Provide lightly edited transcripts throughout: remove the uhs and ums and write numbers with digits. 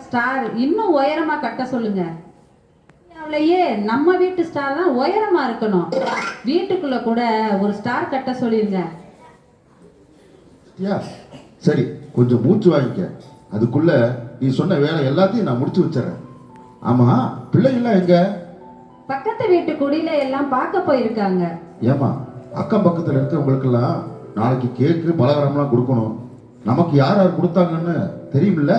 Star இன்னும் உயரமா கட்ட சொல்லுங்க. அவளையே நம்ம வீட்டு ஸ்டார் தான் உயரமா இருக்கணும். வீட்டுக்குள்ள கூட ஒரு ஸ்டார் கட்ட சொல்லிருங்க. சரி, கொஞ்சம் மூச்சு வாங்கிக்க. அதுக்குள்ள நீ சொன்ன வேலை எல்லாத்தையும் நான் முடிச்சு வச்சிடறேன். ஆமா, பிள்ளைங்களாம் எங்க? பக்கத்து வீட்டு குடியில எல்லாம் பார்க்க போயிருக்காங்க. ஏமா, அக்கம் பக்கத்துல இருக்கவங்களுக்கெல்லாம் நாளைக்கு கேக்கு பலகாரம்லாம் கொடுக்கணும். நமக்கு யார் யார் கொடுத்தாங்கன்னு தெரியுமில்ல?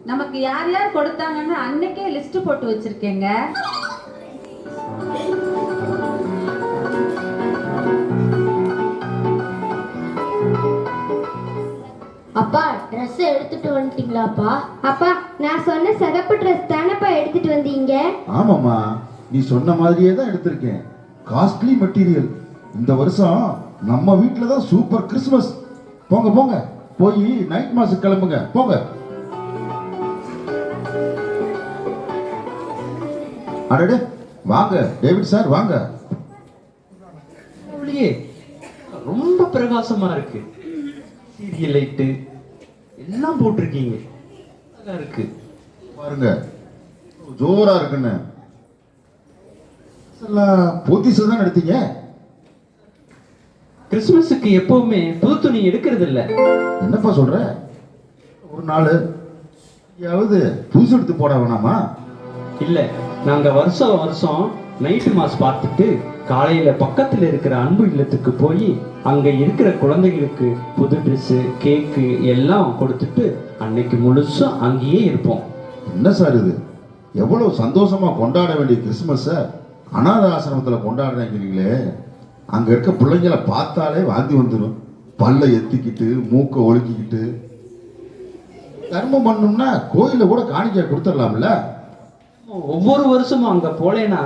நமக்கு யார் யார் கொடுத்தாங்கன்னு அன்னைக்கே லிஸ்ட் போட்டு வச்சிருக்கேங்க. அப்பா, ட்ரெஸ் எடுத்துட்டு வந்துட்டீங்களாப்பா? அப்பா, நான் சொன்ன சிகப்பு ட்ரெஸ் தானப்பா எடுத்துட்டு வந்தீங்க? ஆமாம்மா, நீ சொன்ன மாதிரியே தான் எடுத்திருக்கேன். Costly material. இந்த வருஷம் நம்ம வீட்டில் தான் சூப்பர் கிறிஸ்மஸ். போங்க போங்க, போய் நைட் மாஸ் கிளம்புங்க போங்க. அடடே, வாங்க டேவிட் சார், வாங்க. ரொம்ப பிரகாசமா இருக்கு. சீரியல் லைட்டு எல்லாம் போட்டிருக்கீங்க. நல்லா இருக்கு பாருங்க, ஜோரா இருக்குன்னு. போத்தீஸ் தான் எடுத்தீங்க. கிறிஸ்துமஸுக்கு எப்பவுமே புது துணி எடுக்கிறது இல்ல. என்னப்பா சொல்ற? ஒரு நாள் யாவது புதுசு எடுத்து போட வேணாமா? இல்ல, நாங்க வருஷம் வருஷம் நைட்டு மாஸ் பார்த்துட்டு காலையில பக்கத்துல இருக்கிற அன்பு இல்லத்துக்கு போய் அங்க இருக்கிற குழந்தைகளுக்கு புது ட்ரெஸ், கேக்கு எல்லாம் கொடுத்துட்டு அன்னைக்கு முழுசும் அங்கேயே இருப்போம். என்ன சார் இது? எவ்வளவு சந்தோஷமா கொண்டாட வேண்டிய கிறிஸ்துமஸ அனாத ஆசிரமத்துல கொண்டாடுறீங்களே. அங்க இருக்க பிள்ளைங்களை பார்த்தாலே வாந்தி வந்துடும். பல்ல எத்திக்கிட்டு மூக்க ஒழுக்கிக்கிட்டு. தர்மம் பண்ணணும்னா கோயில கூட காணிக்கை கொடுத்துடலாம்ல. ஒவ்வொரு வருஷமும் அங்க போலேனா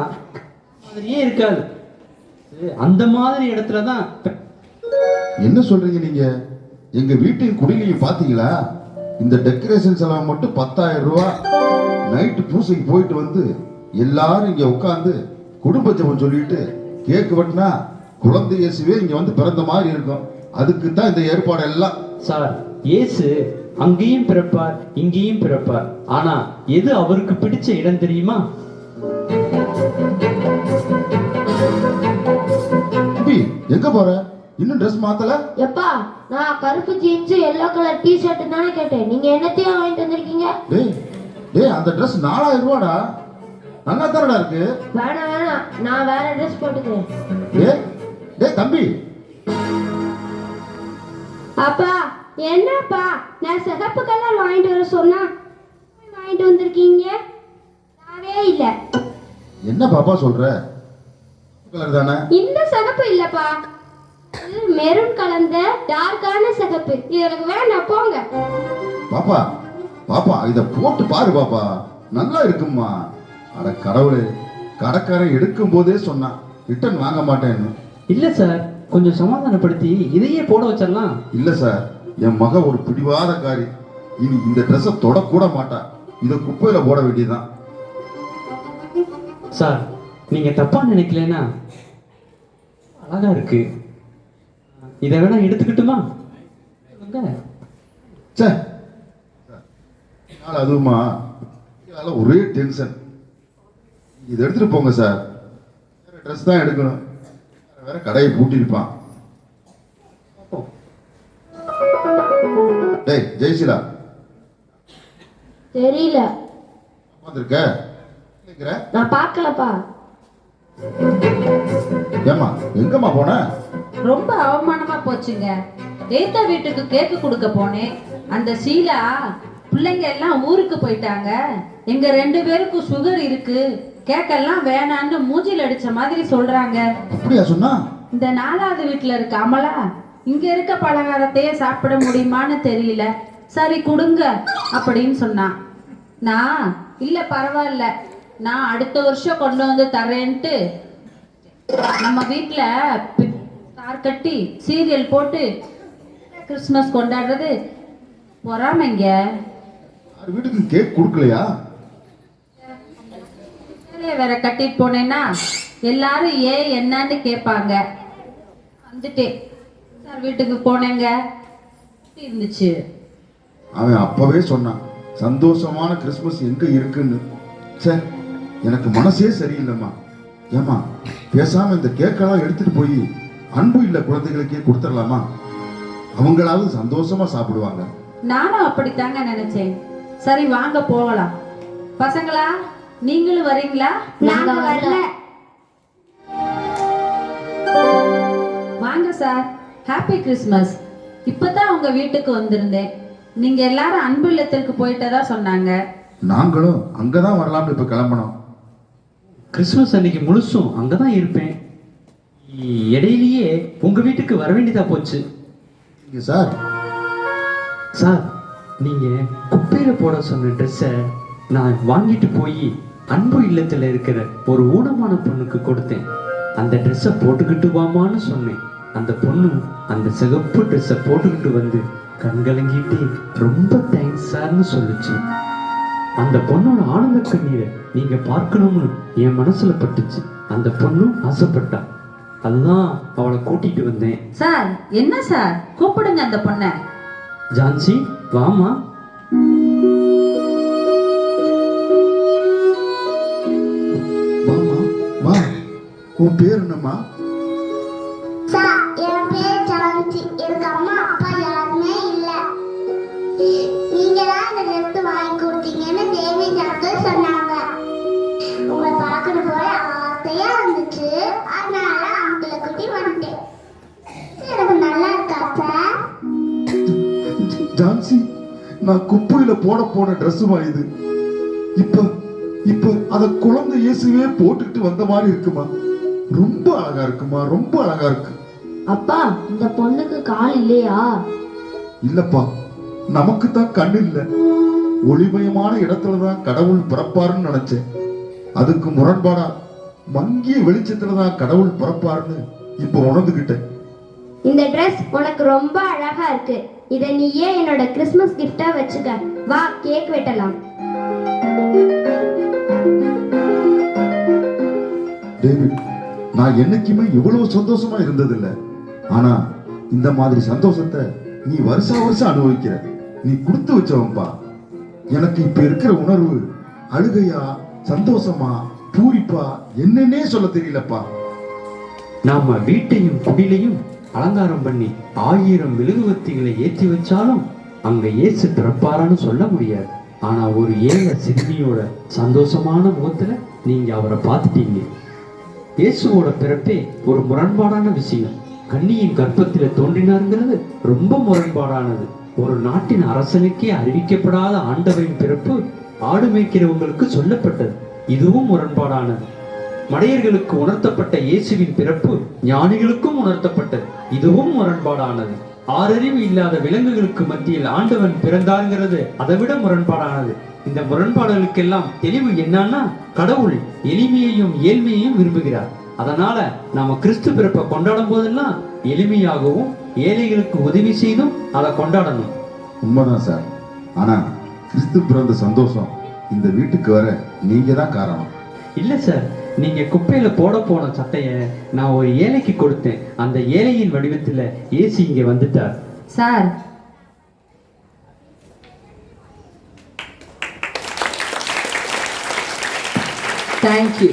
மாதிரியே இருக்காது. அந்த மாதிரி இடத்துலதான். என்ன சொல்றீங்க நீங்க? எங்க வீட்டின் குடிலையும் பாத்தீங்களா? இந்த டெக்கரேஷன் செலவு மட்டும் 10,000 ரூபாய். நைட்டு பூசைக்கு போயிட்டு வந்து எல்லாரும் இங்க உட்காந்து குடும்ப ஜெபம் சொல்லிட்டு கேக்கு வெட்டினா குழந்தை இயேசுவே இங்க வந்து பிறந்த மாதிரி இருக்கும். அதுக்கு தான் இந்த ஏற்பாடு எல்லாம். சார், இயேசு அங்கேயும் பிறப்பார், இங்கேயும் பிறப்பார். ஆனா எது அவருக்கு பிடிச்ச இடம் தெரியுமா? எங்க போற? இன்னும் ட்ரெஸ் மாத்தல? எப்பா, நான் கருப்பு jeans yellow colour T shirt தானே கேட்டேன். நீங்க என்னத்தையும் வாங்கிட்டு வந்திருக்கீங்க? டேய், அந்த ட்ரெஸ் 4000 ரூபாடா. நல்லா தானடா இருக்கு. வேணாம் வேணாம், நான் வேற ட்ரெஸ் போட்டுக்கிறேன். டேய் தம்பி. அப்பா, என்னப்பா, நான் சிகப்பு கலர் வாங்கிட்டு வர சொன்னா வாங்கிட்டு வந்திருக்கீங்க? நாவே இல்ல. என்ன பாப்பா சொல்ற? கலர் தானே? இந்த சிகப்பு இல்லப்பா, இது மெரூன் கலந்த டார்க்கான சிகப்பு. இதுக்கு வேணாம், போங்க. பாப்பா பாப்பா, இத போட்டு பாரு பாப்பா, நல்லா இருக்கும்மா. அட கடவுளே, கடைக்காரன் எடுக்கும் போதே சொன்னான் ரிட்டர்ன் வாங்க மாட்டேன்னு. இல்ல சார், கொஞ்சம் சமாதானப்படுத்தி இதையே போட வச்சிடலாம். இல்ல சார், என் மக ஒரு பிடிவாதக்காரி. இனி இந்த ட்ரெஸ்ஸை தொடக்கூட மாட்டா. இதை குப்பையில போட வேண்டியதுதான். சார், நீங்க தப்பா நினைக்கலனா அழகா இருக்கு. இதை வேணா எடுத்துக்கிட்டுமா? அதுவுமா ஒரே டென்ஷன். இதை எடுத்துட்டு போங்க சார். ட்ரெஸ் தான் எடுக்கணும். வேற கடையை பூட்டிருப்பான். டேய் ஜெயசீலா, தெரியல. பார்த்திருக்க? நான் பார்க்கலப்பா. ஏமா, எங்கம்மா போன? ரொம்ப அவமானமா போச்சுங்க. ஏத்தா வீட்டுக்கு கேக்கு கொடுக்க போனேன். அந்த ஷீலா பிள்ளைங்க எல்லாம் ஊருக்கு போயிட்டாங்க. எங்க 2 பேருக்கும் சுகர் இருக்கு, கேக்கெல்லாம் வேணான்னு மூஞ்சில் அடிச்ச மாதிரி சொல்றாங்க. அப்படியா சொன்னா? இந்த 4வது வீட்டுல இருக்க அமலா இங்க இருக்க பலகாரத்தையே சாப்பிட முடியுமான்னு தெரியல. சரி கொடுங்க அப்படின்னு சொன்னான். நான் இல்ல பரவாயில்ல, நான் அடுத்த வருஷம் கொண்டு வந்து தரேன்ட்டு நம்ம வீட்டுல தார் கட்டி சீரியல் போட்டு கிறிஸ்துமஸ் கொண்டாடுறது பொறாமைங்க. வீட்டுக்கு கேக் கொடுக்கலையா? வேற கட்டிட்டு போனேன்னா எல்லாரும் ஏன் என்னன்னு கேட்பாங்க. வந்துட்டேன் சார், வீட்டுக்கு போனேங்க இருந்துச்சு. அவன் அப்பவே சொன்னான் சந்தோஷமான கிறிஸ்மஸ் எங்க இருக்குன்னு. சரி, எனக்கு மனசே சரியில்லைம்மா. ஏமா பேசாம இந்த கேக்கெல்லாம் எடுத்துட்டு போய் அன்பு இல்ல குழந்தைகளுக்கே கொடுத்துடலாமா? அவங்களாவது சந்தோஷமா சாப்பிடுவாங்க. நானும் அப்படித்தாங்க நினைச்சேன். சரி வாங்க போகலாம். பசங்களா, நீங்களும் வரீங்களா? நாங்க வரல. வாங்க சார். Happy Christmas. இப்பதான் உங்க வீட்டுக்கு வந்திருந்தேன். நீங்க எல்லாரும் அன்பு இல்லத்திற்கு போயிட்டதா சொன்னாங்க. நாங்களும் அங்கதான் வரலாம்னு இப்ப கிளம்பணும். கிறிஸ்மஸ் அன்னைக்கு முழுசும் அங்கதான் இருப்பேன். இடையிலேயே உங்க வீட்டுக்கு வர வேண்டியதா போச்சு. இங்க சார், சார், நீங்க குப்பையில போட சொன்ன ட்ரெஸ்ஸை நான் வாங்கிட்டு போய் அன்பு இல்லத்துல இருக்கிற ஒரு ஊனமான பொண்ணுக்கு கொடுத்தேன். அந்த ட்ரெஸ்ஸை போட்டுக்கிட்டு வாமான்னு சொன்னேன். அந்த பொண்ணு அந்த சிகப்பு ட்ரெஸ்ஸை போட்டுக்கிட்டு வந்து கண்கலங்கிட்டு ரொம்ப தேங்க்ஸ் சார்னு சொல்லுச்சு. அந்த பொண்ணோட ஆனந்த கண்ணீரை நீங்க பார்க்கணும்னு என் மனசுல பட்டுச்சு. அந்த பொண்ணும் ஆசைப்பட்டா. அதுதான் அவளை கூட்டிட்டு வந்தேன். சார், என்ன சார், கூப்பிடுங்க அந்த பொண்ணை. ஜான்சி, வாமா. வாமா வா. உன் பேர் என்னம்மா? சார், என் பேர் ஜான்சி. எனக்கு அம்மா அப்பா யாருமே இல்ல. நீங்க தான் இந்த ட்ரெஸ் வாங்கி கொடுத்தீங்கன்னு தேவி டாக்டர் சொன்னாங்க. உங்களை பார்க்கணும் போல ஆசையா இருந்துச்சு. அதனால அவங்கள கூட்டி வந்துட்டேன். எனக்கு நல்லா இருக்கா சார்? ஜான்சி, நான் குப்பையில போன ட்ரெஸ்ஸுமா இது. இப்ப இப்ப அத குழந்தை இயேசுவே போட்டுக்கிட்டு வந்த மாதிரி இருக்குமா? ரொம்ப அழகா இருக்குமா, ரொம்ப அழகா இருக்கு. அப்பா, இந்த பொண்ணுக்கு கால் இல்லையா? இல்லப்பா, நமக்கு தான் கண்ணு இல்ல. ஒளிமயமான இடத்துலதான் கடவுள் பிறப்பாருன்னு நினைச்சேன். அதுக்கு முரண்பாடா மங்கிய வெளிச்சத்துலதான் கடவுள் பிறப்பாருன்னு இப்ப உணர்ந்துகிட்டேன். இந்த ட்ரெஸ் உனக்கு ரொம்ப அழகா இருக்கு. இதை நீயே என்னோட கிறிஸ்மஸ் கிஃப்டா வச்சுக்க. வா, கேக் வெட்டலாம். டேவிட், நான் என்னைக்குமே இவ்வளவு சந்தோஷமா இருந்ததில்லை. ஆனா இந்த மாதிரி சந்தோஷத்தை நீ வருஷம் அனுபவிக்கிற. நீ கொடுத்து வச்சவன்பா. எனக்கு இப்ப இருக்கிற உணர்வு அழுகையா, சந்தோஷமா, பூரிப்பா, என்னன்னே சொல்ல தெரியலப்பா. நாம வீட்டையும் குடிலையும் அலங்காரம் பண்ணி 1000 மெழுகுவர்த்திகளை ஏற்றி வச்சாலும் அங்க இயேசு பிறப்பாரான்னு சொல்ல முடியாது. ஆனா ஒரு ஏழை சிறுமியோட சந்தோஷமான முகத்துல நீங்க அவரை பார்த்துட்டீங்க. இயேசுவோட பிறப்பே ஒரு முரண்பாடான விஷயம். கன்னியின் கர்ப்பத்தில தோன்றினாருங்கிறது ரொம்ப முரண்பாடானது. ஒரு நாட்டின் அரசனுக்கே அறிவிக்கப்படாத ஆண்டவரின் பிறப்பு ஆடு மேய்க்கிறவங்களுக்கு சொல்லப்பட்டது. இதுவும் முரண்பாடானது. மடையர்களுக்கு உணர்த்தப்பட்ட இயேசுவின் பிறப்பு ஞானிகளுக்கும் உணர்த்தப்பட்டது. இதுவும் முரண்பாடானது. ஆறறிவு இல்லாத விலங்குகளுக்கு மத்தியில் ஆண்டவன் பிறந்தாருங்கிறது அதை விட முரண்பாடானது. இந்த முரண்பாடுகளுக்கெல்லாம் தெளிவு என்னன்னா, கடவுள் எளிமையையும் ஏழ்மையையும் விரும்புகிறார். அதனால நாம கிறிஸ்து பிறப்பை கொண்டாடும் போதெல்லாம் எளிமையாகவும் ஏழைகளுக்கு உதவி செய்தும் அதை கொண்டாடணும். உண்மைதான் சார். ஆனா கிறிஸ்து பிறந்த சந்தோஷம் இந்த வீட்டுக்கு வர நீங்க தான் காரணம். இல்ல சார், நீங்க குப்பையில போன சட்டைய நான் ஒரு ஏழைக்கு கொடுத்தேன். அந்த ஏழையின் வடிவத்துல இயேசு இங்க வந்துட்டார். Sir, thank you.